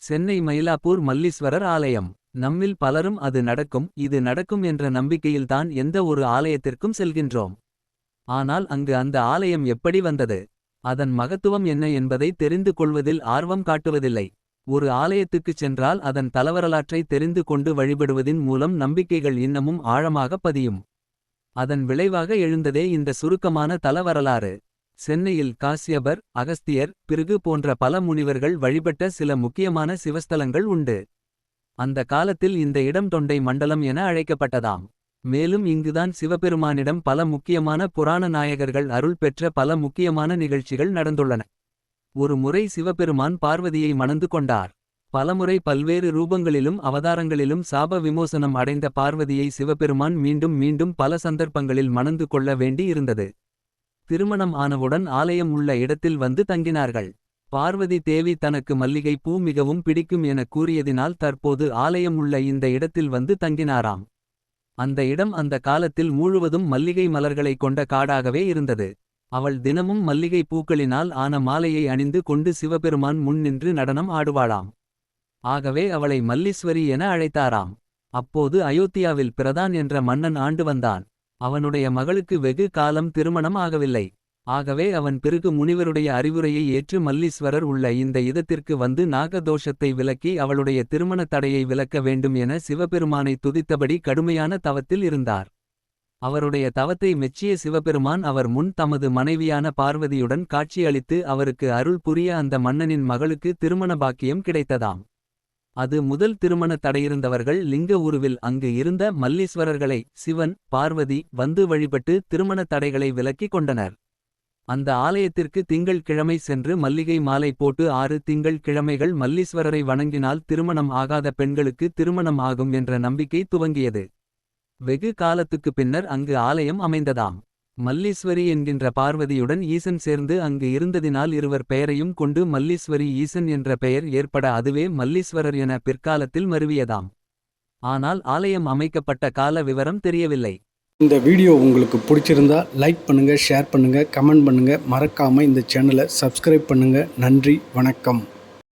சென்னை மயிலாப்பூர் மல்லீஸ்வரர் ஆலயம். நம்மில் பலரும் அது நடக்கும் இது நடக்கும் என்ற நம்பிக்கையில்தான் எந்த ஒரு ஆலயத்திற்கும் செல்கின்றோம். ஆனால் அங்கு அந்த ஆலயம் எப்படி வந்தது, அதன் மகத்துவம் என்ன என்பதை தெரிந்து கொள்வதில் ஆர்வம் காட்டுவதில்லை. ஒரு ஆலயத்துக்குச் சென்றால் அதன் தலவரலாற்றை தெரிந்து கொண்டு வழிபடுவதின் மூலம் நம்பிக்கைகள் இன்னமும் ஆழமாக பதியும். அதன் விளைவாக எழுந்ததே இந்த சுருக்கமான தலவரலாறு. சென்னையில் காஸ்யபர், அகஸ்தியர், பிருகு போன்ற பல முனிவர்கள் வழிபட்ட சில முக்கியமான சிவஸ்தலங்கள் உண்டு. அந்த காலத்தில் இந்த இடம் தொண்டை மண்டலம் என அழைக்கப்பட்டதாம். மேலும் இங்குதான் சிவபெருமானிடம் பல முக்கியமான புராண நாயகர்கள் அருள் பெற்ற பல முக்கியமான நிகழ்ச்சிகள் நடந்துள்ளன. ஒரு முறை சிவபெருமான் பார்வதியை மணந்து கொண்டார். பலமுறை பல்வேறு ரூபங்களிலும் அவதாரங்களிலும் சாப விமோசனம் அடைந்த பார்வதியை சிவபெருமான் மீண்டும் மீண்டும் பல சந்தர்ப்பங்களில் மணந்து கொள்ள வேண்டி இருந்தது. திருமணம் ஆனவுடன் ஆலயம் உள்ள இடத்தில் வந்து தங்கினார்கள். பார்வதி தேவி தனக்கு மல்லிகை பூ மிகவும் பிடிக்கும் என கூறியதினால் தற்போது ஆலயம் உள்ள இந்த இடத்தில் வந்து தங்கினாராம். அந்த இடம் அந்த காலத்தில் முழுவதும் மல்லிகை மலர்களை கொண்ட காடாகவே இருந்தது. அவள் தினமும் மல்லிகை பூக்களினால் ஆன மாலையை அணிந்து கொண்டு சிவபெருமான் முன் நின்று நடனம் ஆடுவாளாம். ஆகவே அவளை மல்லீஸ்வரி என அழைத்தாராம். அப்போது அயோத்தியாவில் பிரதான் என்ற மன்னன் ஆண்டு வந்தான். அவனுடைய மகளுக்கு வெகு காலம் திருமணம் ஆகவில்லை. ஆகவே அவன் பிறகு முனிவருடைய அறிவுரையை ஏற்று மல்லீஸ்வரர் உள்ள இந்த இதத்திற்கு வந்து நாகதோஷத்தை விலக்கி அவளுடைய திருமண தடையை விலக்க வேண்டும் என சிவபெருமானை துதித்தபடி கடுமையான தவத்தில் இருந்தார். அவருடைய தவத்தை மெச்சிய சிவபெருமான் அவர் முன் தமது மனைவியான பார்வதியுடன் காட்சியளித்து அவருக்கு அருள் புரிய அந்த மன்னனின் மகளுக்கு திருமண பாக்கியம் கிடைத்ததாம். அது முதல் திருமண தடையிருந்தவர்கள் லிங்க உருவில் அங்கு இருந்த மல்லீஸ்வரர்களை சிவன், பார்வதி வந்து வழிபட்டு திருமண தடைகளை விலக்கிக் கொண்டனர். அந்த ஆலயத்திற்கு திங்கள் கிழமை சென்று மல்லிகை மாலை போட்டு 6 திங்கள் கிழமைகள் மல்லீஸ்வரரை வணங்கினால் திருமணம் ஆகாத பெண்களுக்கு திருமணம் ஆகும் என்ற நம்பிக்கை துவங்கியது. வெகு காலத்துக்கு பின்னர் அங்கு ஆலயம் அமைந்ததாம். மல்லீஸ்வரி என்கின்ற பார்வதியுடன் ஈசன் சேர்ந்து அங்கு இருந்ததினால் இருவர் பெயரையும் கொண்டு மல்லீஸ்வரி ஈசன் என்ற பெயர் ஏற்பட அதுவே மல்லீஸ்வரர் என பிற்காலத்தில் மருவியதாம். ஆனால் ஆலயம் அமைக்கப்பட்ட கால விவரம் தெரியவில்லை. இந்த வீடியோ உங்களுக்கு பிடிச்சிருந்தா லைக் பண்ணுங்க, ஷேர் பண்ணுங்க, கமெண்ட் பண்ணுங்க. மறக்காம இந்த சேனலை சப்ஸ்கிரைப் பண்ணுங்க. நன்றி, வணக்கம்.